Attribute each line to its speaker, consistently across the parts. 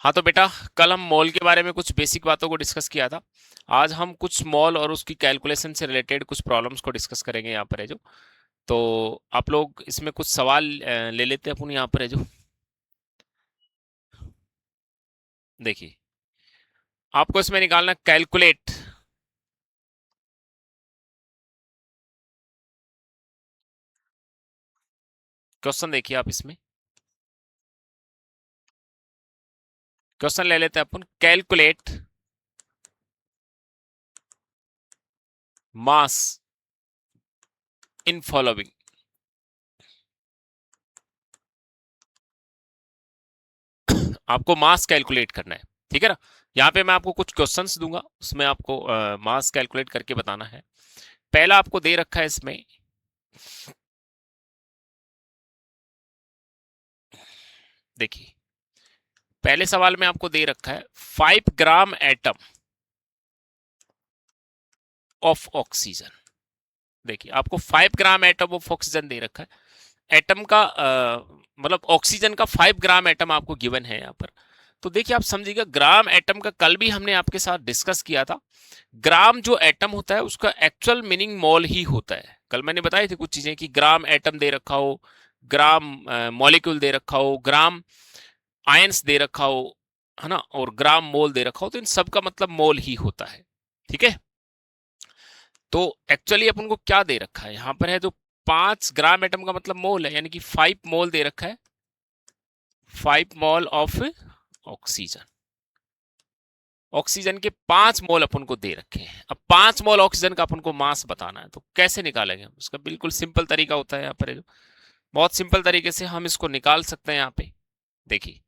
Speaker 1: हाँ तो बेटा, कल हम मॉल के बारे में कुछ बेसिक बातों को डिस्कस किया था। आज हम कुछ मॉल और उसकी कैलकुलेशन से रिलेटेड कुछ प्रॉब्लम्स को डिस्कस करेंगे यहाँ पर है जो। तो आप लोग इसमें कुछ सवाल ले लेते हैं अपन यहाँ पर है जो। देखिए, आपको इसमें निकालना कैलकुलेट। क्वेश्चन देखिए आप इसमें। क्वेश्चन ले लेते हैं अपन, कैलकुलेट मास इन फॉलोइंग। आपको मास कैलकुलेट करना है, ठीक है ना। यहाँ पे मैं आपको कुछ क्वेश्चंस दूंगा, उसमें आपको मास कैलकुलेट करके बताना है। पहला आपको दे रखा है इसमें, देखिए पहले सवाल में आपको दे रखा है 5 ग्राम एटम ऑफ ऑक्सीजन। देखिए आपको 5 ग्राम एटम ऑफ ऑक्सीजन दे रखा है। एटम का मतलब ऑक्सीजन का 5 ग्राम एटम आपको गिवन है यहाँ पर। तो देखिए आप समझिएगा, ग्राम एटम का कल भी हमने आपके साथ डिस्कस किया था। ग्राम जो एटम होता है उसका एक्चुअल मीनिंग मोल ही होता है। कल मैंने बताई थी कुछ चीजें कि ग्राम एटम दे रखा हो, ग्राम मॉलिक्यूल दे रखा हो, ग्राम आयंस दे रखा हो, है ना, और ग्राम मोल दे रखा हो, तो इन सब का मतलब मोल ही होता है। ठीक है। तो एक्चुअली अपन को क्या दे रखा है यहाँ पर है जो 5 ग्राम एटम का मतलब मोल है, यानी कि 5 मोल दे रखा है। 5 मोल ऑफ ऑक्सीजन। ऑक्सीजन के 5 मोल अपन को दे रखे हैं। अब 5 मोल ऑक्सीजन का अपन को मास बताना है, तो कैसे निकालेंगे हम उसका? बिल्कुल सिंपल तरीका होता है यहाँ पर, जो बहुत सिंपल तरीके से हम इसको निकाल सकते हैं यहाँ पे। देखिए,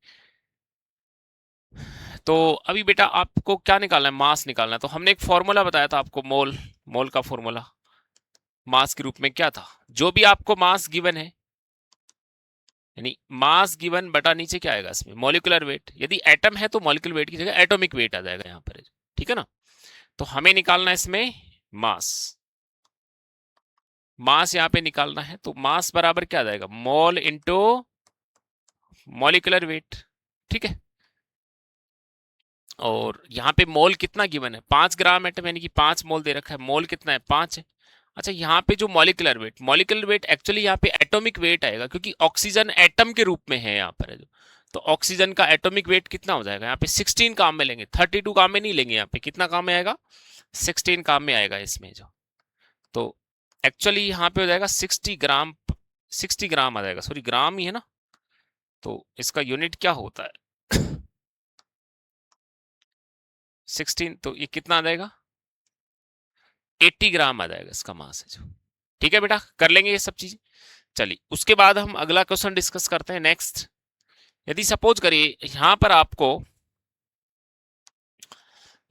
Speaker 1: तो अभी बेटा आपको क्या निकालना है? मास निकालना है। तो हमने एक फॉर्मूला बताया था आपको, मोल। मोल का फॉर्मूला मास के रूप में क्या था? जो भी आपको मास गिवन है, यानी मास गिवन बटा नीचे क्या आएगा इसमें? Molecular weight. यदि एटम है तो मॉलिक्यूलर वेट की जगह एटॉमिक वेट आ जाएगा यहाँ पर। ठीक है ना। तो हमें निकालना है इसमें मास। मास यहाँ पे निकालना है, तो मास बराबर क्या आ जाएगा? Mole into molecular weight. ठीक है। और यहाँ पे मोल कितना गिवन है? 5 ग्राम एटम, यानी कि 5 मोल दे रखा है। मोल कितना है? 5 है। अच्छा, यहाँ पे जो मॉलिक्यूलर वेट एक्चुअली यहाँ पे एटॉमिक वेट आएगा, क्योंकि ऑक्सीजन एटम के रूप में है यहाँ पर है जो। तो ऑक्सीजन का एटॉमिक वेट कितना हो जाएगा? यहाँ पे 16 काम में लेंगे, 32 काम में नहीं लेंगे। यहाँ पे कितना काम में आएगा? 16 काम में आएगा इसमें जो। तो एक्चुअली यहाँ पे हो जाएगा 60 ग्राम। 60 ग्राम आ जाएगा, सॉरी ग्राम ही है ना। तो इसका यूनिट क्या होता है? 16, तो ये कितना आ जाएगा? 80 ग्राम आ जाएगा इसका मास है जो। ठीक है बेटा, कर लेंगे ये सब चीजें। चलिए, उसके बाद हम अगला क्वेश्चन डिस्कस करते हैं नेक्स्ट। यदि सपोज करिए यहां पर आपको,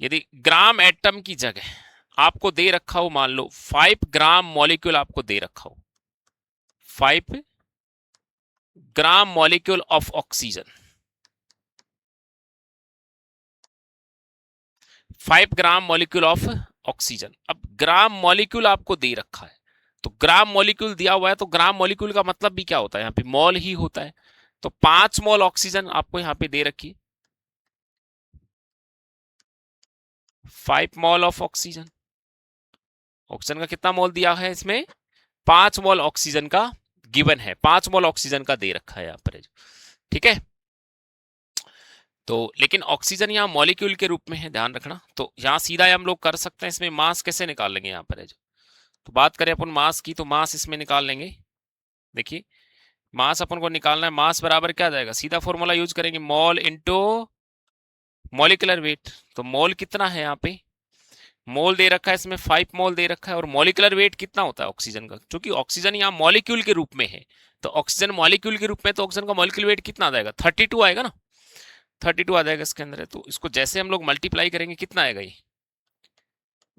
Speaker 1: यदि ग्राम एटम की जगह आपको दे रखा हो, मान लो 5 ग्राम मॉलिक्यूल आपको दे रखा हो, 5 gram molecule of oxygen. 5 gram molecule of oxygen. अब ग्राम मॉलिक्यूल आपको दे रखा है, तो ग्राम मॉलिक्यूल दिया हुआ है, तो ग्राम मॉलिक्यूल का मतलब भी क्या होता है? यहाँ पे मॉल ही होता है। तो 5 मोल ऑक्सीजन आपको यहाँ पे दे रखी है। 5 मोल ऑफ ऑक्सीजन। ऑक्सीजन का कितना मोल दिया है इसमें? 5 मोल ऑक्सीजन का गिवन है, 5 मोल ऑक्सीजन का दे रखा है यहाँ पर। ठीक है। तो लेकिन ऑक्सीजन यहाँ मॉलिक्यूल के रूप में है, ध्यान रखना। तो यहाँ सीधा हम लोग कर सकते हैं, इसमें मास कैसे निकाल लेंगे यहाँ पर है जो। तो बात करें अपन मास की, तो मास इसमें निकाल लेंगे। देखिए, मास अपन को निकालना है। मास बराबर क्या जाएगा? सीधा फॉर्मूला यूज करेंगे, मोल इंटू मॉलिक्यूलर वेट। तो मोल कितना है यहाँ पे? मोल दे रखा है इसमें, 5 मोल दे रखा है। और मॉलिक्यूलर वेट कितना होता है ऑक्सीजन का? क्योंकि ऑक्सीजन यहाँ मॉलिक्यूल के रूप में है, तो ऑक्सीजन मॉलिक्यूल के रूप में, तो ऑक्सीजन का मॉलिक्यूल वेट कितना आ जाएगा? 32 आएगा ना। 32 आ जाएगा इसके अंदर है। तो इसको जैसे हम लोग मल्टीप्लाई करेंगे, कितना आएगा ये?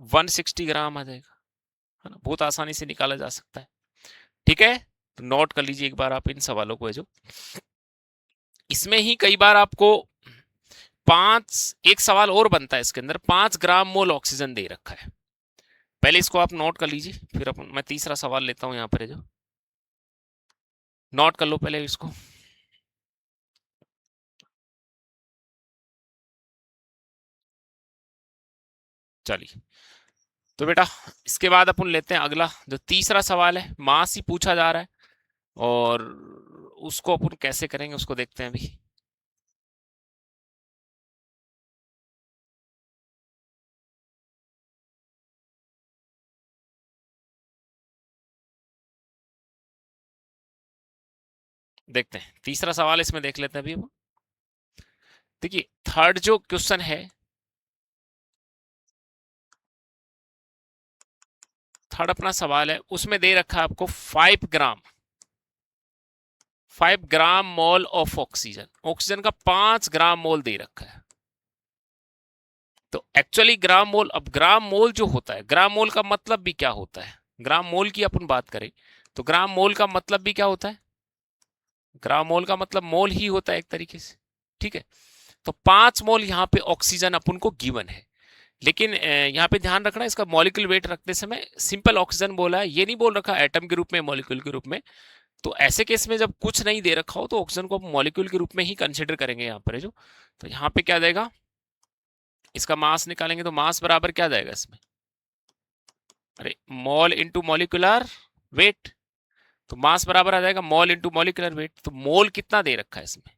Speaker 1: 160 ग्राम आ जाएगा, है ना। बहुत आसानी से निकाला जा सकता है। ठीक है। तो नोट कर लीजिए एक बार आप इन सवालों को है जो। इसमें ही कई बार आपको एक सवाल और बनता है इसके अंदर, 5 ग्राम मोल ऑक्सीजन दे रखा है। पहले इसको आप नोट कर लीजिए, फिर अपन मैं तीसरा सवाल लेता हूं यहाँ पर है जो। नोट कर लो पहले इसको। चलिए, तो बेटा इसके बाद अपन लेते हैं अगला जो तीसरा सवाल है, मास ही पूछा जा रहा है और उसको अपन कैसे करेंगे उसको देखते हैं अभी। देखते हैं तीसरा सवाल इसमें देख लेते हैं अभी अपन। देखिए थर्ड जो क्वेश्चन है, थर्ड अपना सवाल है, उसमें दे रखा है आपको 5 ग्राम, 5 ग्राम मोल ऑफ ऑक्सीजन, ऑक्सीजन का 5 ग्राम मोल दे रखा है। तो एक्चुअली ग्राम मोल, अब ग्राम मोल जो होता है, ग्राम मोल का मतलब भी क्या होता है, ग्राम मोल की अपन बात करें तो ग्राम मोल का मतलब भी क्या होता है, ग्राम मोल का मतलब मोल ही होता है एक तरीके से, ठीक है। तो 5 मोल यहाँ पे ऑक्सीजन अपन को गिवन है, लेकिन यहाँ पे ध्यान रखना इसका मॉलिक्यूल वेट रखते समय सिंपल ऑक्सीजन बोला है, ये नहीं बोल रखा एटम के रूप में, मॉलिक्यूल के रूप में। तो ऐसे केस में जब कुछ नहीं दे रखा हो तो ऑक्सीजन को मॉलिक्यूल के रूप में ही कंसिडर करेंगे यहाँ पर जो। तो यहाँ पे क्या जाएगा, इसका मास निकालेंगे तो मास बराबर क्या जाएगा इसमें, अरे मॉल इंटू मॉलिकुलर वेट, तो मास बराबर आ जाएगा मॉल इंटू मॉलिकुलर वेट। तो मोल कितना दे रखा है इसमें,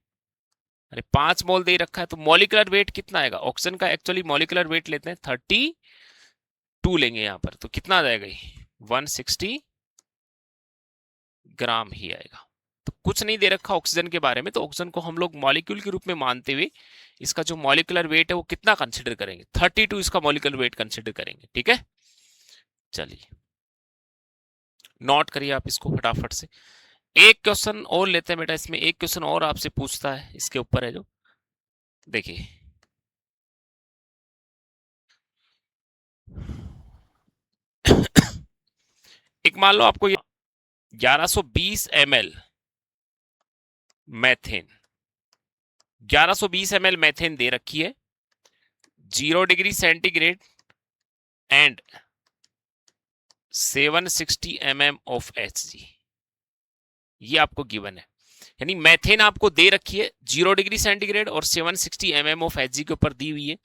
Speaker 1: अरे 5 मोल दे रखा है, तो मॉलिकुलर वेट कितना आएगा, ऑक्सीजन का एक्चुअली मॉलिकुलर वेट लेते हैं 32 लेंगे यहाँ पर, तो कितना आ जाएगा ये 160 ग्राम ही आएगा। तो कुछ नहीं दे रखा ऑक्सीजन के बारे में, तो ऑक्सीजन को हम लोग मॉलिक्यूल के रूप में मानते हुए इसका जो मॉलिकुलर वेट है वो कितना कंसिडर करेंगे, 32 इसका मॉलिकुलर वेट कंसिडर करेंगे, ठीक है। चलिए नोट करिए आप इसको फटाफट से। एक क्वेश्चन और लेते हैं बेटा, इसमें एक क्वेश्चन और आपसे पूछता है, इसके ऊपर है जो, देखिए एक मान लो आपको 1120 ml मैथेन, 1120 ml मैथेन दे रखी है, 0 degree centigrade and 760 mm of Hg, ये आपको गिवन है। यानी मैथेन आपको दे रखी है 0 डिग्री सेंटीग्रेड और 760 mm ऑफ Hg के ऊपर दी हुई है।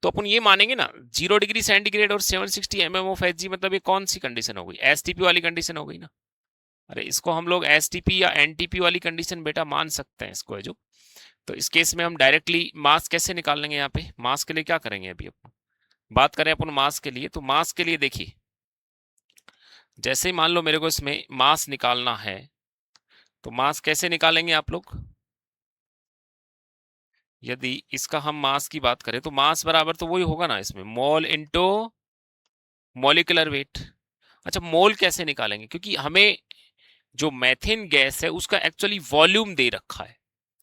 Speaker 1: तो अपन ये मानेंगे ना 0 डिग्री सेंटीग्रेड और 760 mm ऑफ Hg, मतलब ये कौन सी कंडीशन हो गई, एसटीपी वाली कंडीशन हो गई ना। अरे इसको हम लोग एसटीपी या एनटीपी वाली कंडीशन बेटा मान सकते हैं इसको है जो। तो इस केस में हम डायरेक्टली मास कैसे निकाल लेंगे, यहाँ पे मास के लिए क्या करेंगे अभी अपन बात करें अपन मास के लिए, तो मास के लिए देखिए जैसे ही मान लो मेरे को इसमें मास निकालना है, तो मास कैसे निकालेंगे आप लोग, यदि इसका हम मास की बात करें तो मास बराबर तो वही होगा ना इसमें, मोल इंटू मॉलिकुलर वेट। अच्छा मोल कैसे निकालेंगे, क्योंकि हमें जो मैथेन गैस है उसका एक्चुअली वॉल्यूम दे रखा है,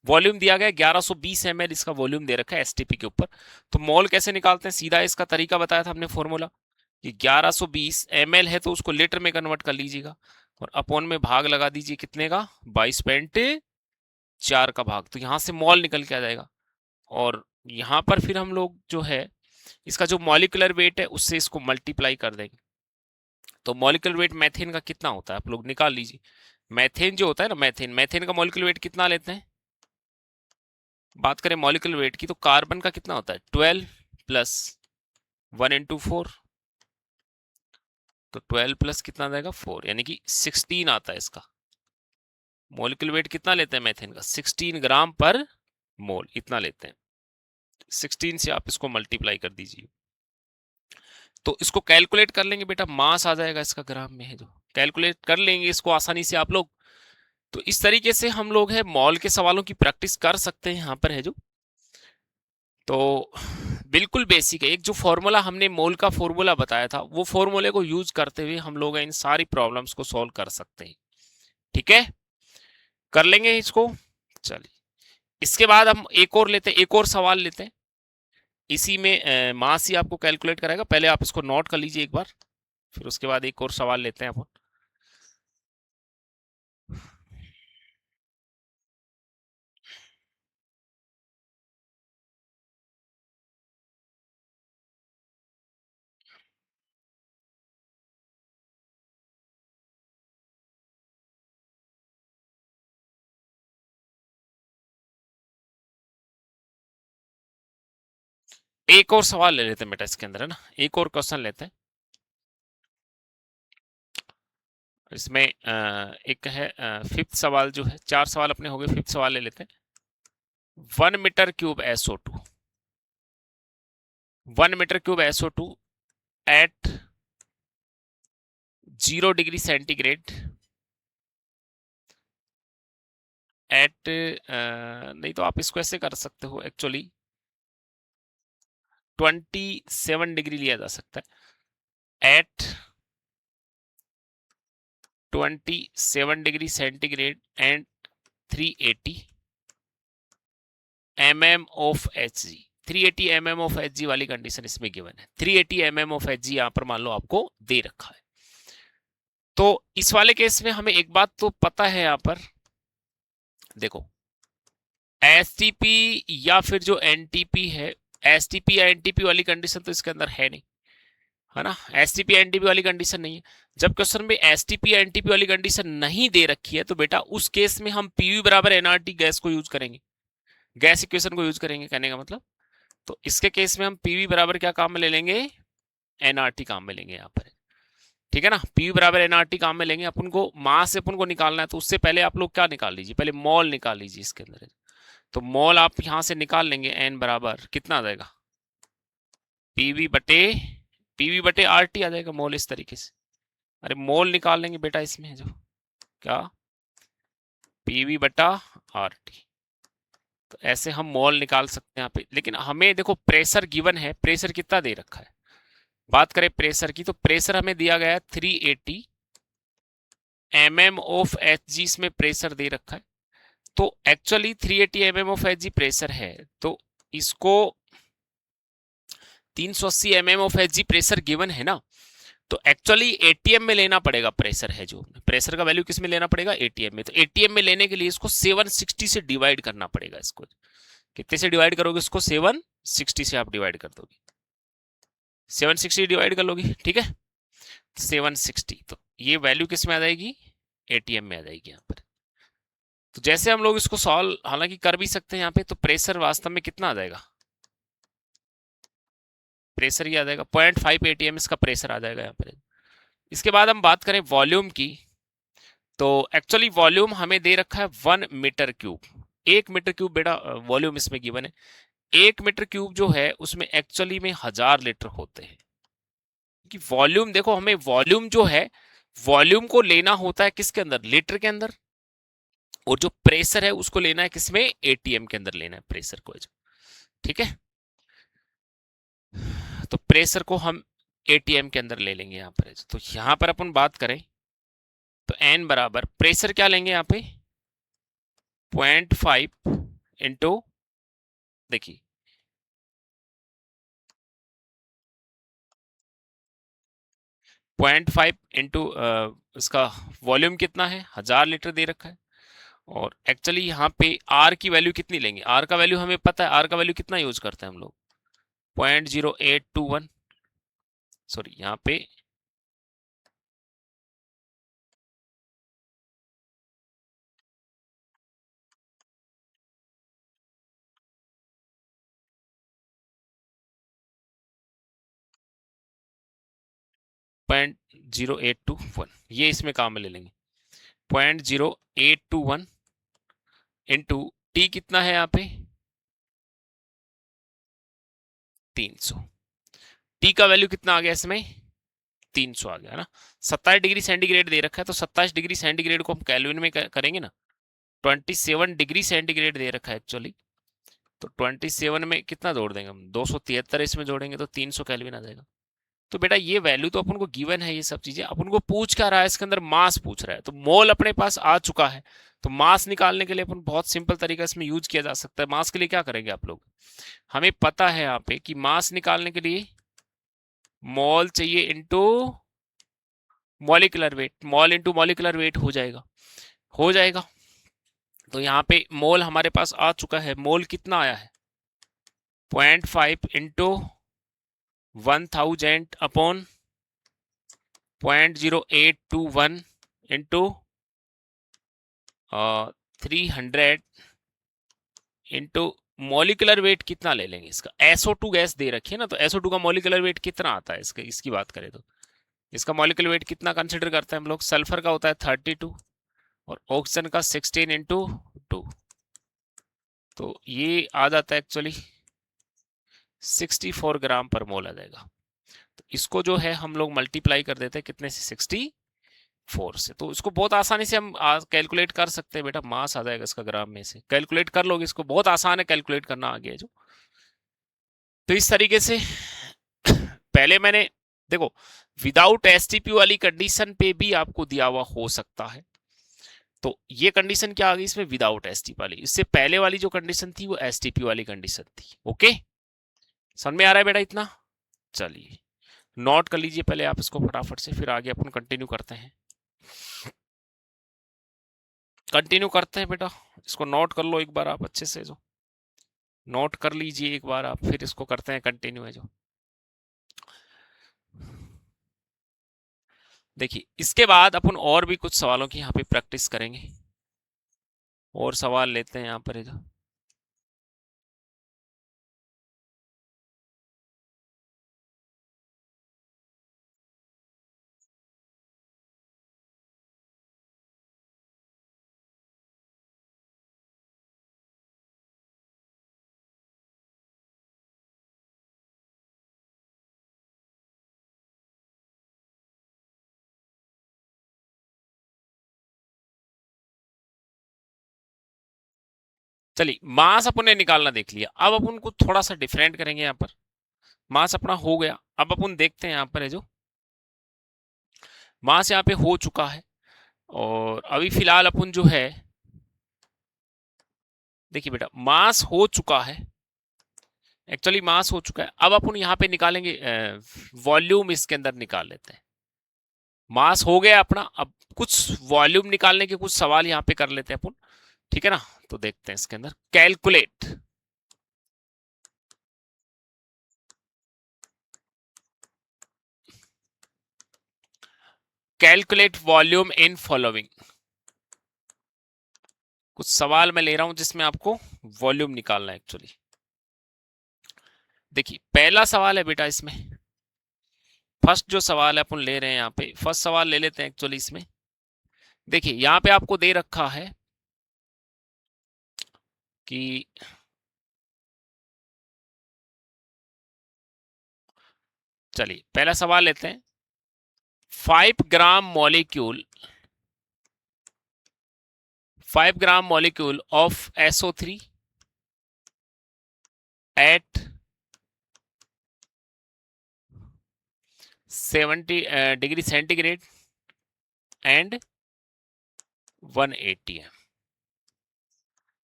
Speaker 1: वॉल्यूम दिया गया 1120 ml इसका वॉल्यूम दे रखा है एसटीपी के ऊपर। तो मोल कैसे निकालते हैं, सीधा इसका तरीका बताया था हमने फॉर्मूला कि 1120 ml है तो उसको लीटर में कन्वर्ट कर लीजिएगा और अपॉन में भाग लगा दीजिए कितने का, 22.4 का भाग, तो यहां से मोल निकल के आ जाएगा। और यहां पर फिर हम लोग जो है इसका जो मॉलिकुलर वेट है उससे इसको मल्टीप्लाई कर देंगे। तो मॉलिकुलर वेट मैथेन का कितना होता है आप लोग निकाल लीजिए। मैथेन जो होता है ना, मैथेन मैथेन का मॉलिकुलर वेट कितना लेते हैं, बात करें मॉलिकुलर वेट की तो कार्बन का कितना होता है 12 प्लस 1 इंटू 4, तो 12 प्लस कितना आ जाएगा 4, यानी कि 16 आता है इसका मॉलिक्यूलर वेट। कितना लेते हैं मैथेन का 16 ग्राम पर मोल, इतना लेते हैं। 16 से आप इसको मल्टीप्लाई कर दीजिए, तो इसको कैलकुलेट कर लेंगे बेटा, मास आ जाएगा इसका ग्राम में है जो, कैलकुलेट कर लेंगे इसको आसानी से आप लोग। तो इस तरीके से हम लोग है मॉल के सवालों की प्रैक्टिस कर सकते हैं यहाँ पर है जो। तो बिल्कुल बेसिक है, एक जो फॉर्मूला हमने मोल का फॉर्मूला बताया था वो फॉर्मूले को यूज करते हुए हम लोग इन सारी प्रॉब्लम्स को सॉल्व कर सकते हैं, ठीक है, कर लेंगे इसको। चलिए इसके बाद हम एक और लेते हैं, एक और सवाल लेते हैं, इसी में मास ही आपको कैलकुलेट कराएगा, पहले आप इसको नोट कर लीजिए एक बार, फिर उसके बाद एक और सवाल लेते हैं अपन। एक और सवाल ले लेते हैं बेटा इसके अंदर, है ना, एक और क्वेश्चन लेते हैं इसमें। एक है फिफ्थ सवाल जो है, 4 सवाल अपने हो गए, फिफ्थ सवाल ले लेते हैं। 1 metre cube SO2, 1 metre cube SO2 at 0 degree centigrade at, नहीं तो आप इसको ऐसे कर सकते हो एक्चुअली, 27 डिग्री लिया जा सकता है, at 27 degree centigrade and 380 mm of Hg, 380 mm of Hg वाली कंडीशन इसमें गिवन है। 380 mm ऑफ Hg यहां पर मान लो आपको दे रखा है। तो इस वाले केस में हमें एक बात तो पता है, यहां पर देखो STP या फिर जो NTP है, STP या NTP वाली कंडीशन तो इसके अंदर है नहीं, है ना, STP NTP वाली कंडीशन नहीं है। जब क्वेश्चन में STP या NTP वाली कंडीशन नहीं दे रखी है तो बेटा उस केस में हम PV बराबर nRT गैस को यूज करेंगे, गैस इक्वेशन को यूज करेंगे, कहने का मतलब। तो इसके केस में हम PV बराबर क्या काम में ले लेंगे, nRT काम में लेंगे यहाँ पर, ठीक है ना। PV बराबर nRT काम में लेंगे। अपन को मास से अपन को निकालना है, तो उससे पहले आप लोग क्या निकाल लीजिए, पहले मॉल निकाल लीजिए इसके अंदर। तो मॉल आप यहां से निकाल लेंगे, n बराबर कितना आ जाएगा, पीवी बटे RT आ जाएगा मोल, इस तरीके से। अरे मोल निकाल लेंगे बेटा इसमें, जो क्या PV बटा RT, तो ऐसे हम मोल निकाल सकते हैं यहाँ पे। लेकिन हमें देखो प्रेशर गिवन है, प्रेशर कितना दे रखा है, बात करें प्रेशर की, तो प्रेशर हमें दिया गया है 380 mm ऑफ Hg, इसमें प्रेशर दे रखा है। तो actually 380 mm of Hg pressure है, तो इसको 380 mm of Hg pressure given है ना, तो एक्चुअली ATM में लेना पड़ेगा। प्रेशर है जो, प्रेशर का वैल्यू किस में लेना पड़ेगा, ATM में। तो ATM में लेने के लिए इसको 760 से डिवाइड करना पड़ेगा। इसको कितने से डिवाइड करोगे, इसको 760 से आप डिवाइड कर दोगे, 760 डिवाइड कर लोगे, ठीक है, 760। तो ये वैल्यू किस में आ जाएगी, ATM में आ जाएगी यहाँ पर। तो जैसे हम लोग इसको सॉल्व हालांकि कर भी सकते हैं यहाँ पे, तो प्रेशर वास्तव में कितना आ जाएगा, प्रेशर ही आ जाएगा 0.5 ATM इसका प्रेशर आ जाएगा यहाँ पर। इसके बाद हम बात करें वॉल्यूम की, तो एक्चुअली वॉल्यूम हमें दे रखा है 1 मीटर क्यूब, 1 मीटर क्यूब बेटा वॉल्यूम इसमें गिवन है। 1 मीटर क्यूब जो है उसमें एक्चुअली में 1000 लीटर होते हैं। कि वॉल्यूम देखो, हमें वॉल्यूम जो है, वॉल्यूम को लेना होता है किसके अंदर, लीटर के अंदर, और जो प्रेशर है उसको लेना है किसमें, ATM के अंदर लेना है प्रेशर को, ठीक है। तो प्रेशर को हम ATM के अंदर ले लेंगे यहाँ पर। तो यहाँ पर अपन बात करें तो N बराबर प्रेशर क्या लेंगे यहाँ पे, 0.5 इंटू, देखिए 0.5 इंटू इसका वॉल्यूम कितना है, 1000 लीटर दे रखा है। और एक्चुअली यहाँ पे R की वैल्यू कितनी लेंगे, R का वैल्यू हमें पता है, R का वैल्यू कितना यूज करते हैं हम लोग, 0.0821, सॉरी यहाँ पे 0.0821, ये इसमें काम में ले लेंगे। 0.0821 इंटू T कितना है यहाँ पे 300, T का वैल्यू कितना आ गया इसमें 300 आ गया ना। 27 डिग्री सेंटीग्रेड दे रखा है, तो 27 डिग्री सेंटीग्रेड को हम केल्विन में करेंगे ना, 27 डिग्री सेंटीग्रेड दे रखा है एक्चुअली। तो 27 में कितना जोड़ देंगे हम, 273 इसमें जोड़ेंगे तो 300 केल्विन आ जाएगा। तो बेटा ये वैल्यू तो अपन को गिवन है, ये सब चीजें अपन को पूछ क्या रहा है, इसके अंदर मास पूछ रहा है। तो मोल अपने पास आ चुका है, तो मास निकालने के लिए अपन बहुत सिंपल तरीका इसमें यूज किया जा सकता है। मास के लिए क्या करेंगे आप लोग, हमें पता है यहाँ पे कि मास निकालने के लिए मोल चाहिए into molecular weight, mall into molecular weight हो जाएगा, हो जाएगा। तो यहाँ पे मोल हमारे पास आ चुका है, मोल कितना आया है 0.5 into 1000 upon 0.0821 into 300 into molecular weight कितना ले लेंगे इसका, SO2 गैस दे रखी है ना, तो SO2 का मॉलिक्यूलर वेट कितना आता है इसका, इसकी बात करें तो इसका मॉलिक्यूलर वेट कितना कंसिडर करते हैं हम लोग, सल्फर का होता है 32 और ऑक्सीजन का 16 इंटू 2, तो ये आ जाता है एक्चुअली 64 ग्राम पर मोल आ जाएगा। तो इसको जो है हम लोग मल्टीप्लाई कर देते हैं कितने से, 64 से, तो इसको बहुत आसानी से हम कैलकुलेट कर सकते हैं बेटा, मास आ जाएगा इसका ग्राम में से, कैलकुलेट कर लोगे इसको, बहुत आसान है कैलकुलेट करना, आ गया जो। तो इस तरीके से पहले मैंने देखो विदाउट एसटीपी वाली कंडीशन पे भी आपको दिया हुआ हो सकता है, तो ये कंडीशन क्या आ गई इसमें, विदाउट एसटीपी वाली, इससे पहले वाली जो कंडीशन थी वो एसटीपी वाली कंडीशन थी। ओके, समझ में आ रहा है बेटा इतना, चलिए नोट कर लीजिए पहले आप इसको फटाफट से, फिर आगे अपन कंटिन्यू करते हैं, बेटा इसको नोट कर लो एक बार आप अच्छे से, जो नोट कर लीजिए एक बार आप, फिर इसको करते हैं कंटिन्यू है जो। देखिए इसके बाद अपन और भी कुछ सवालों की यहाँ पे प्रैक्टिस करेंगे, और सवाल लेते हैं यहाँ पर जो। चलिए मास अपन ने निकालना देख लिया, अब अपन को थोड़ा सा डिफरेंट करेंगे यहाँ पर, मास अपना हो गया, अब अपन देखते हैं यहाँ पर है जो मास यहाँ पे हो चुका है, और अभी फिलहाल अपन जो है, देखिए बेटा मास हो चुका है, एक्चुअली मास हो चुका है, अब अपन यहाँ पे निकालेंगे वॉल्यूम, इसके अंदर निकाल लेते हैं, मास हो गया अपना, अब कुछ वॉल्यूम निकालने के कुछ सवाल यहाँ पे कर लेते हैं अपन, ठीक है ना। तो देखते हैं इसके अंदर, कैलकुलेट वॉल्यूम इन फॉलोइंग, कुछ सवाल मैं ले रहा हूं जिसमें आपको वॉल्यूम निकालना है एक्चुअली। देखिए पहला सवाल है बेटा इसमें, फर्स्ट जो सवाल है अपन ले रहे हैं यहाँ पे, फर्स्ट सवाल ले लेते हैं एक्चुअली इसमें। देखिए यहाँ पे आपको दे रखा है कि चलिए पहला सवाल लेते हैं, 5 gram molecule 5 gram molecule of SO3 at 70 degree centigrade and 180 M,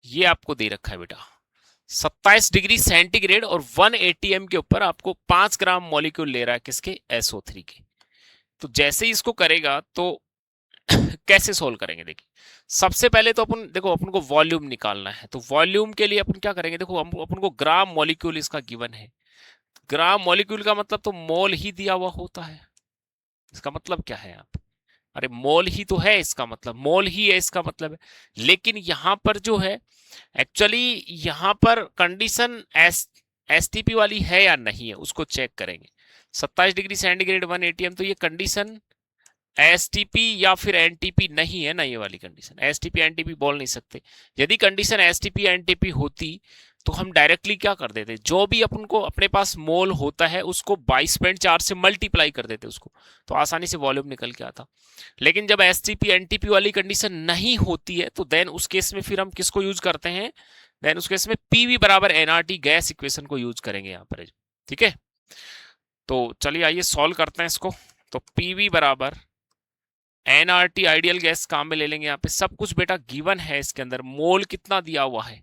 Speaker 1: ये आपको दे रखा है बेटा, 27 डिग्री सेंटीग्रेड और 180 एम के ऊपर आपको 5 ग्राम मॉलिक्यूल ले रहा है किसके, SO3 के। तो जैसे ही इसको करेगा तो कैसे सोल्व करेंगे, देखिए सबसे पहले तो अपन देखो अपन को वॉल्यूम निकालना है, तो वॉल्यूम के लिए अपन क्या करेंगे, देखो अपन को ग्राम मॉलिक्यूल इसका गिवन है, ग्राम मॉलिक्यूल का मतलब तो मोल ही दिया हुआ होता है, इसका मतलब क्या है आप, अरे मोल ही तो है, इसका मतलब मोल ही है इसका मतलब है, लेकिन यहां पर जो है एक्चुअली यहां पर कंडीशन एसटीपी वाली है या नहीं है उसको चेक करेंगे, 27 डिग्री सेंटीग्रेड 180 एम, तो ये कंडीशन एसटीपी या फिर एनटीपी नहीं है ना, ये वाली कंडीशन एसटीपी एनटीपी बोल नहीं सकते, यदि कंडीशन एसटीपी एनटीपी होती तो हम डायरेक्टली क्या कर देते, जो भी अपन को अपने पास मोल होता है उसको 22.4 से मल्टीप्लाई कर देते उसको, तो आसानी से वॉल्यूम निकल के आता। लेकिन जब एसटीपी एनटीपी वाली कंडीशन नहीं होती है तो देन उस केस में फिर हम किसको यूज करते हैं, देन उस केस में पीवी बराबर एनआरटी गैस इक्वेशन को यूज करेंगे यहाँ पर, ठीक है। तो चलिए आइए सॉल्व करते हैं इसको, तो पीवी बराबर एनआरटी आइडियल गैस काम में ले लेंगे, यहाँ पे सब कुछ बेटा गिवन है इसके अंदर, मोल कितना दिया हुआ है,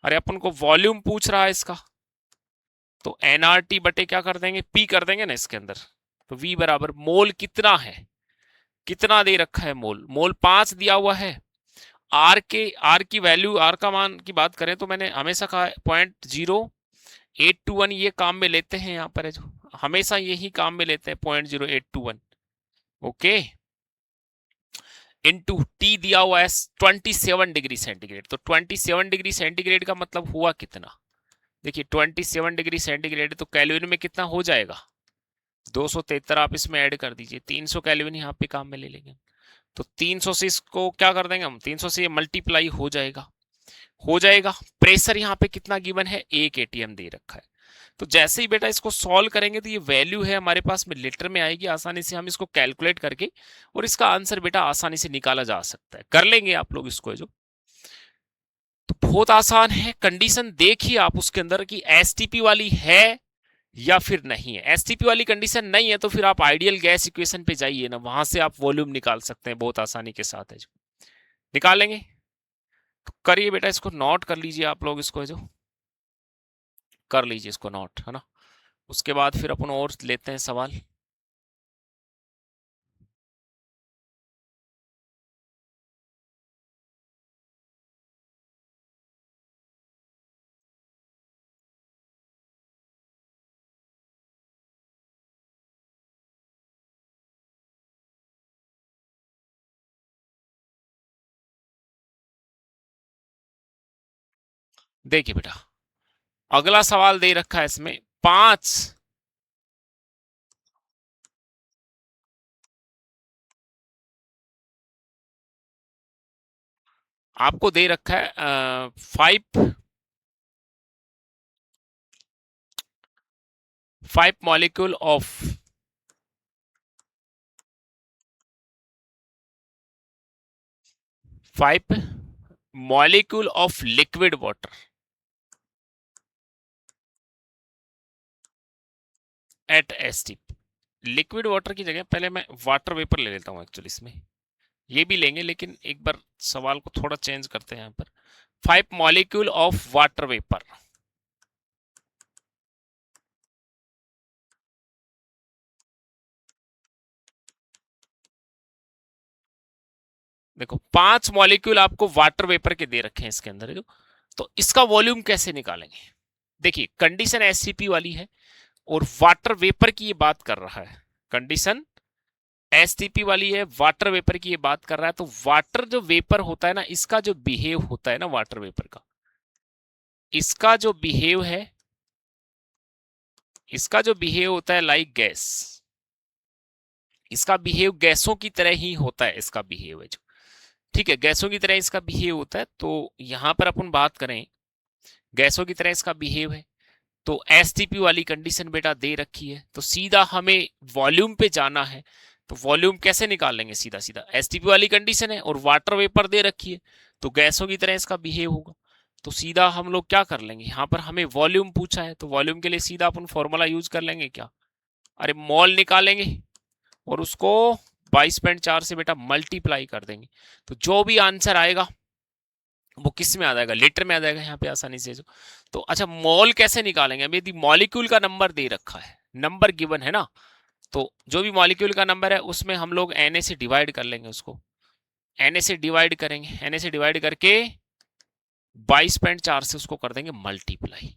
Speaker 1: अरे अपन को वॉल्यूम पूछ रहा है इसका, तो एनआरटी बटे क्या कर देंगे, पी कर देंगे ना इसके अंदर, तो वी बराबर मोल कितना है, कितना दे रखा है मोल, मोल 5 दिया हुआ है, आर की वैल्यू, आर का मान की बात करें तो मैंने हमेशा कहा 0.0821 ये काम में लेते हैं, यहाँ पर है जो हमेशा यही काम में लेते हैं 0.0821, ओके, इनटू टी दिया हुआ है 27 डिग्री सेंटीग्रेड, तो 27 डिग्री सेंटीग्रेड का मतलब हुआ कितना, देखिए 27 डिग्री सेंटीग्रेड तो केल्विन में कितना हो जाएगा, 273 आप इसमें ऐड कर दीजिए, 300 केल्विन यहाँ पे काम में ले लेंगे। तो 300 से इसको क्या कर देंगे हम, 300 से ये मल्टीप्लाई हो जाएगा, हो जाएगा। प्रेशर यहाँ पे कितना गिवन है, 1 एटीएम दे रखा है। तो जैसे ही बेटा इसको सॉल्व करेंगे तो ये वैल्यू है हमारे पास में लीटर में आएगी, आसानी से हम इसको कैलकुलेट करके और इसका आंसर बेटा आसानी से निकाला जा सकता है। कर लेंगे आप लोग इसको जो, तो बहुत आसान है। कंडीशन देखिए आप उसके अंदर की एसटीपी वाली है या फिर नहीं है। एसटीपी वाली कंडीशन नहीं है तो फिर आप आइडियल गैस इक्वेशन पे जाइए ना, वहां से आप वॉल्यूम निकाल सकते हैं बहुत आसानी के साथ है जो, निकाल लेंगे। तो करिए बेटा, इसको नोट कर लीजिए आप लोग, इसको जो कर लीजिए इसको नोट, है ना। उसके बाद फिर अपन और लेते हैं सवाल। देखिए बेटा, अगला सवाल दे रखा है इसमें 5 आपको दे रखा है 5 molecule of 5 molecule of liquid water at ST. Liquid water की जगह पहले मैं वाटर वेपर ले लेता हूं एक्चुअली, इसमें ये भी लेंगे लेकिन एक बार सवाल को थोड़ा चेंज करते हैं यहाँ पर। 5 मॉलिक्यूल ऑफ वाटर वेपर, देखो 5 मॉलिक्यूल आपको वाटर वेपर के दे रखे हैं इसके अंदर जो, तो इसका वॉल्यूम कैसे निकालेंगे। देखिए कंडीशन एससीपी वाली है और वाटर वेपर की ये बात कर रहा है, कंडीशन एसटीपी वाली है, वाटर वेपर की ये बात कर रहा है। तो वाटर जो वेपर होता है ना, इसका जो बिहेव होता है ना वाटर वेपर का, इसका जो बिहेव है, इसका जो बिहेव होता है लाइक गैस, इसका बिहेव गैसों की तरह ही होता है, इसका बिहेव है जो, ठीक है, गैसों की तरह इसका बिहेव होता है। तो यहां पर अपन बात करें गैसों की तरह इसका बिहेव है, तो एसटीपी वाली कंडीशन बेटा दे रखी है, तो सीधा हमें वॉल्यूम पे जाना है। तो वॉल्यूम कैसे निकाल लेंगे, सीधा सीधा एसटीपी वाली कंडीशन है और वाटर वेपर दे रखी है, तो गैसों की तरह इसका बिहेव होगा। तो सीधा हम लोग क्या कर लेंगे, यहाँ पर हमें वॉल्यूम पूछा है तो वॉल्यूम के लिए सीधा अपन फॉर्मूला यूज कर लेंगे क्या, अरे मॉल निकालेंगे और उसको 22.4 से बेटा मल्टीप्लाई कर देंगे। तो जो भी आंसर आएगा वो किस में आ जाएगा, लीटर में आ जाएगा यहाँ पे आसानी से जो। तो अच्छा मॉल कैसे निकालेंगे, अभी यदि मॉलिक्यूल का नंबर दे रखा है, नंबर गिवन है ना, तो जो भी मॉलिक्यूल का नंबर है उसमें हम लोग Na से डिवाइड कर लेंगे, उसको Na से डिवाइड करेंगे, Na से डिवाइड करके 22.4 से उसको कर देंगे मल्टीप्लाई,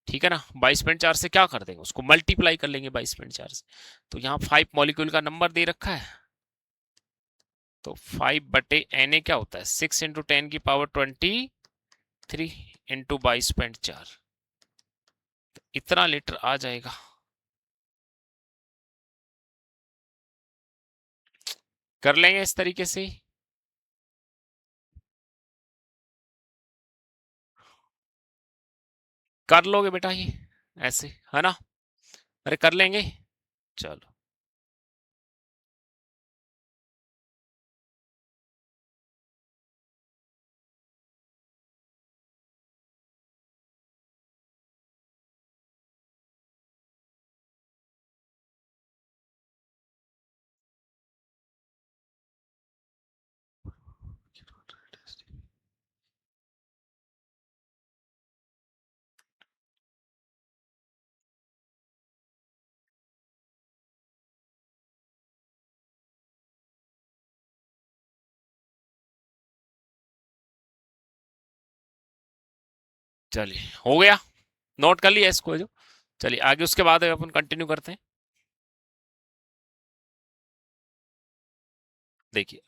Speaker 1: ठीक है ना। 22.4 से क्या कर देंगे, उसको मल्टीप्लाई कर लेंगे 22.4 से। तो यहाँ 5 मॉलिक्यूल का नंबर दे रखा है, तो 5/Na क्या होता है, 6 × 10⁻23 इंटू 22.4, इतना लीटर आ जाएगा। कर लेंगे इस तरीके से, कर लोगे बेटा ये ऐसे, है ना, अरे कर लेंगे, चलो चलिए हो गया, नोट कर लिया इसको जो। चलिए आगे उसके बाद अपन कंटिन्यू करते हैं। देखिए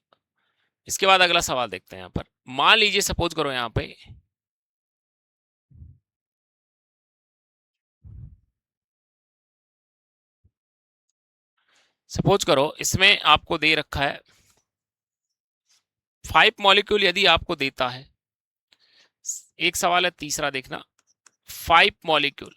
Speaker 1: इसके बाद अगला सवाल देखते हैं यहाँ पर, मान लीजिए सपोज करो यहाँ पे सपोज करो इसमें आपको दे रखा है 5 मॉलिक्यूल, यदि आपको देता है, एक सवाल है तीसरा देखना, 5 molecule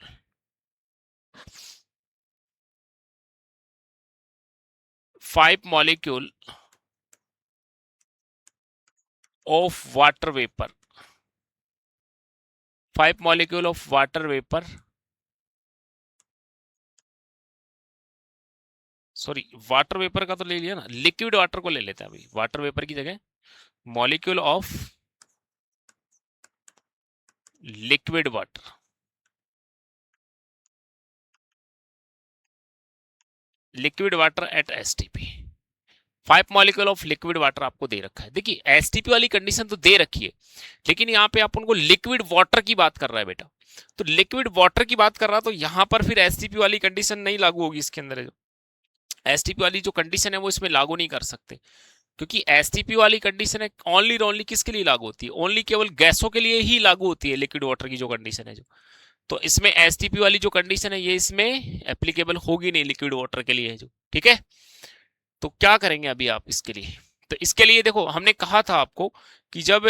Speaker 1: of water vapour, 5 molecule of water vapour, sorry water vapour का तो ले लिया ना, लिक्विड वाटर को ले लेते हैं अभी, वाटर वेपर की जगह molecule of liquid water, liquid water at STP, 5 molecule of liquid water आपको दे रखा है। देखिए एसटीपी वाली कंडीशन तो दे रखी है, लेकिन यहाँ पे आप उनको लिक्विड वाटर की बात कर रहा है बेटा, तो लिक्विड वाटर की बात कर रहा है, तो यहाँ पर फिर एसटीपी वाली कंडीशन नहीं लागू होगी इसके अंदर, जो एसटीपी वाली जो कंडीशन है वो इसमें लागू नहीं कर सकते, क्योंकि एसटीपी वाली कंडीशन है ओनली ओनली किसके लिए लागू होती है, ओनली केवल गैसों के लिए ही लागू होती है लिक्विड वाटर की जो कंडीशन है जो, तो इसमें एसटीपी वाली जो कंडीशन है ये इसमें एप्लीकेबल होगी नहीं लिक्विड वाटर के लिए जो, ठीक है। तो क्या करेंगे अभी आप इसके लिए, तो इसके लिए देखो हमने कहा था आपको कि जब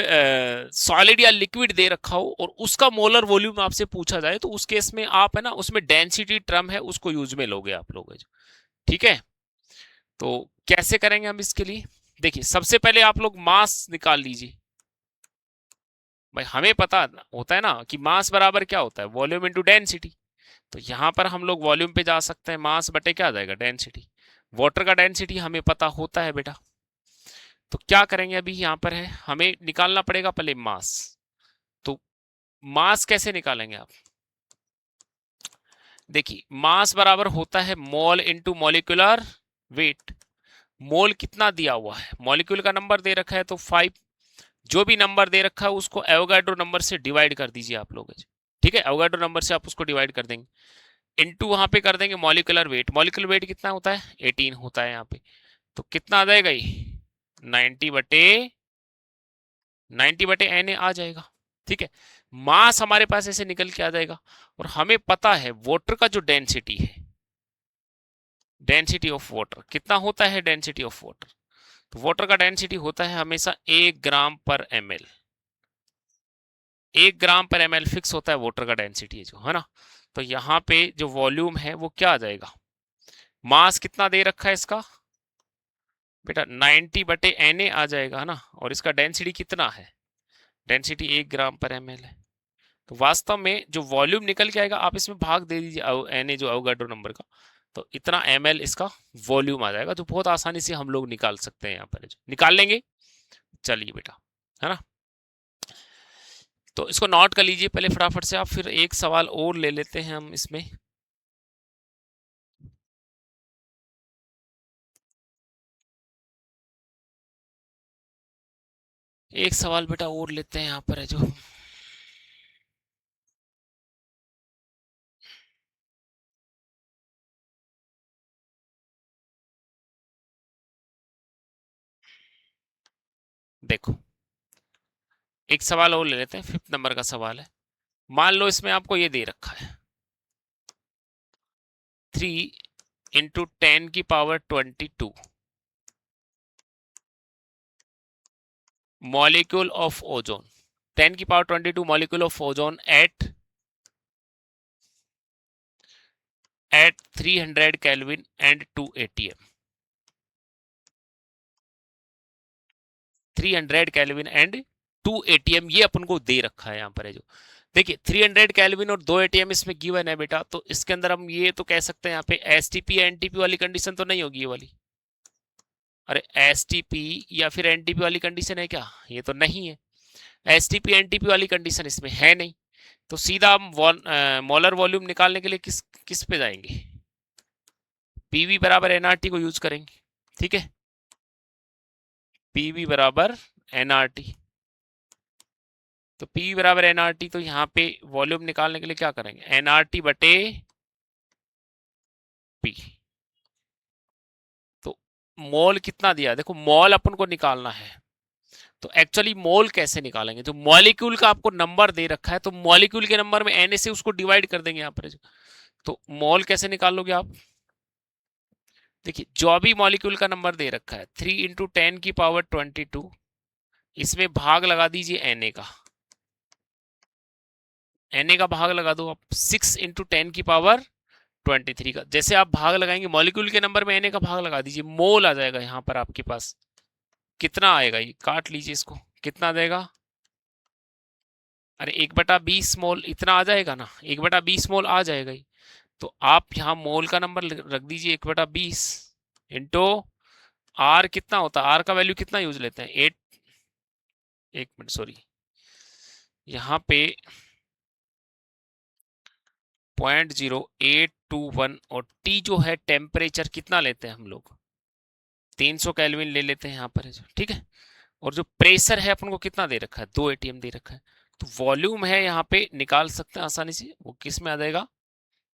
Speaker 1: सॉलिड या लिक्विड दे रखा हो और उसका मोलर वॉल्यूम आपसे पूछा जाए, तो उस केस में आप है ना उसमें डेंसिटी टर्म है उसको यूज में लोगे आप लोग, ठीक है। तो कैसे करेंगे हम इसके लिए, देखिए सबसे पहले आप लोग मास निकाल लीजिए, भाई हमें पता होता है ना कि मास बराबर क्या होता है, वॉल्यूम इनटू डेंसिटी, तो यहां पर हम लोग वॉल्यूम पे जा सकते हैं, मास बटे क्या आ जाएगा डेंसिटी, वाटर का डेंसिटी हमें पता होता है बेटा, तो क्या करेंगे अभी यहाँ पर है हमें निकालना पड़ेगा पहले मास, तो मास कैसे निकालेंगे आप, देखिए मास बराबर होता है मोल इनटू मॉलिक्यूलर वेट, मोल कितना दिया हुआ है, मॉलिक्यूल का नंबर दे रखा है तो 5, जो भी नंबर दे रखा है उसको एवोगाड्रो नंबर से डिवाइड कर दीजिए आप लोग, ठीक है, एवोगाड्रो नंबर से आप उसको डिवाइड कर देंगे, इनटू वहां पे कर देंगे मॉलिक्यूलर वेट, मॉलिक्यूलर वेट कितना होता है 18 होता है यहाँ पे, तो कितना आ जाएगा ये 90 बटे 90 बटे एन आ जाएगा, ठीक है। मास हमारे पास ऐसे निकल के आ जाएगा, और हमें पता है वाटर का जो डेंसिटी है, डेंसिटी ऑफ वाटर कितना होता है, डेंसिटी ऑफ वाटर, तो वाटर का डेंसिटी होता है हमेशा 1 ग्राम पर ml, 1 ग्राम पर ml फिक्स होता है वाटर का डेंसिटी है जो, है ना, तो यहाँ पे जो वॉल्यूम है वो क्या आ जाएगा, मास कितना दे रखा है इसका बेटा 90 बटे Na आ जाएगा, है ना, और इसका डेंसिटी कितना है, डेंसिटी 1 ग्राम पर ml है, तो वास्तव में जो वॉल्यूम निकल के आएगा आप इसमें भाग दे दीजिए Na जो अवोगाड्रो नंबर का, तो इतना ml इसका वॉल्यूम आ जाएगा, जो बहुत आसानी से हम लोग निकाल सकते हैं, यहाँ पर निकाल लेंगे, चलिए बेटा, है ना, तो इसको नोट कर लीजिए पहले फटाफट से आप, फिर एक सवाल और ले लेते हैं हम इसमें, एक सवाल बेटा और लेते हैं यहाँ पर है जो, देखो एक सवाल और ले लेते हैं, 5th नंबर का सवाल है, मान लो इसमें आपको ये दे रखा है 3 × 10⁻²2 molecule of ozone, 10⁻²2 molecule of ozone at 300 Kelvin and 2 atm, 300 Kelvin and 2 atm ये अपन को दे रखा है यहाँ पर है जो, देखिए 300 केल्विन और 2 एटीएम इसमें गिवन है बेटा, तो इसके अंदर हम ये तो कह सकते हैं यहाँ पे एसटीपी एनटीपी वाली कंडीशन तो नहीं होगी ये वाली, अरे एसटीपी या फिर एनटीपी वाली कंडीशन है क्या, ये तो नहीं है, एसटीपी एनटीपी वाली कंडीशन इसमें है नहीं, तो सीधा हम मोलर वॉल्यूम निकालने के लिए किस किस पे जाएंगे, पीवी बराबर एनआरटी को यूज करेंगे, ठीक है, पीवी बराबर एनआरटी, तो पी बराबर एनआरटी, तो यहाँ पे वॉल्यूम निकालने के लिए क्या करेंगे, एनआरटी बटे पी, तो मोल कितना दिया, देखो मोल अपन को निकालना है, तो एक्चुअली मोल कैसे निकालेंगे, जो मॉलिक्यूल का आपको नंबर दे रखा है, तो मॉलिक्यूल के नंबर में एन से उसको डिवाइड कर देंगे यहाँ पर, तो मोल कैसे निकाल लोगे आप, देखिए जो भी मॉलिक्यूल का नंबर दे रखा है 3 इंटू 10 की पावर 22, इसमें भाग लगा दीजिए Na का, Na का भाग लगा दो आप 6 इंटू 10 की पावर 23 का। जैसे आप भाग लगाएंगे मॉलिक्यूल के नंबर में Na का भाग लगा दीजिए, मोल आ जाएगा यहाँ पर आपके पास। कितना आएगा, ये काट लीजिए इसको, कितना देगा, अरे 1/20 मोल इतना आ जाएगा ना, 1/20 मोल आ जाएगा ही। तो आप यहाँ मोल का नंबर रख दीजिए 1/20 इंटू आर, कितना होता है, आर का वैल्यू कितना यूज लेते हैं 8, एक मिनट सॉरी, यहाँ पे 0.0821, और टी जो है टेम्परेचर कितना लेते हैं हम लोग, 300 केल्विन ले लेते हैं यहाँ पर, ठीक है। और जो प्रेशर है अपन को कितना दे रखा है, 2 atm दे रखा है। तो वॉल्यूम है यहाँ पे निकाल सकते हैं आसानी से, वो किस में आ जाएगा,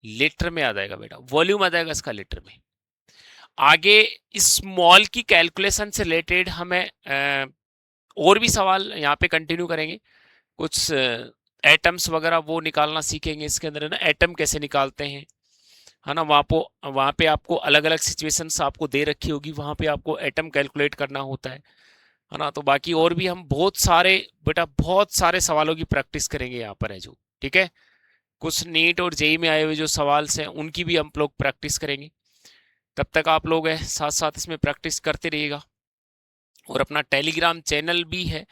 Speaker 1: लीटर में आ जाएगा बेटा, वॉल्यूम आ जाएगा इसका लीटर में। आगे इस मॉल की कैलकुलेशन से रिलेटेड हमें और भी सवाल यहाँ पे कंटिन्यू करेंगे, कुछ एटम्स वगैरह वो निकालना सीखेंगे इसके अंदर, है ना, एटम कैसे निकालते हैं, है ना। वहाँ पे आपको अलग अलग सिचुएशंस आपको दे रखी होगी, वहाँ पे आपको एटम कैलकुलेट करना होता है ना। तो बाकी और भी हम बहुत सारे बेटा बहुत सारे सवालों की प्रैक्टिस करेंगे यहाँ पर है जो, ठीक है। कुछ नीट और जेई में आए हुए जो सवाल हैं उनकी भी हम लोग प्रैक्टिस करेंगे। तब तक आप लोग है साथ साथ इसमें प्रैक्टिस करते रहिएगा। और अपना टेलीग्राम चैनल भी है,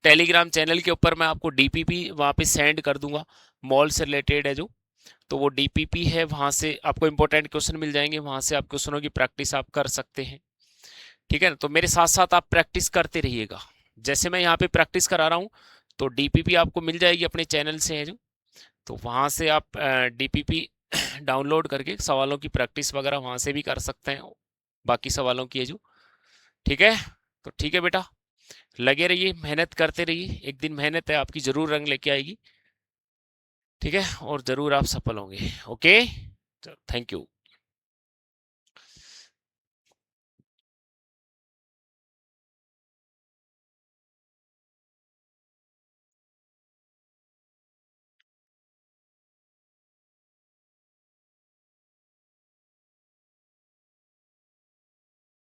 Speaker 1: टेलीग्राम चैनल के ऊपर मैं आपको डीपीपी वहाँ पे सेंड कर दूंगा, मॉल से रिलेटेड है जो, तो वो डीपीपी है, वहाँ से आपको इंपॉर्टेंट क्वेश्चन मिल जाएंगे, वहाँ से आप क्वेश्चनों की प्रैक्टिस आप कर सकते हैं, ठीक है ना। तो मेरे साथ साथ आप प्रैक्टिस करते रहिएगा, जैसे मैं यहाँ पे प्रैक्टिस करा रहा हूँ तो डीपीपी आपको मिल जाएगी अपने चैनल से है जो, तो वहाँ से आप डीपीपी डाउनलोड करके सवालों की प्रैक्टिस वगैरह वहाँ से भी कर सकते हैं, बाकी सवालों की है जो, ठीक है। तो ठीक है बेटा, लगे रहिए, मेहनत करते रहिए, एक दिन मेहनत है आपकी जरूर रंग लेके आएगी, ठीक है, और जरूर आप सफल होंगे। Okay, thank you.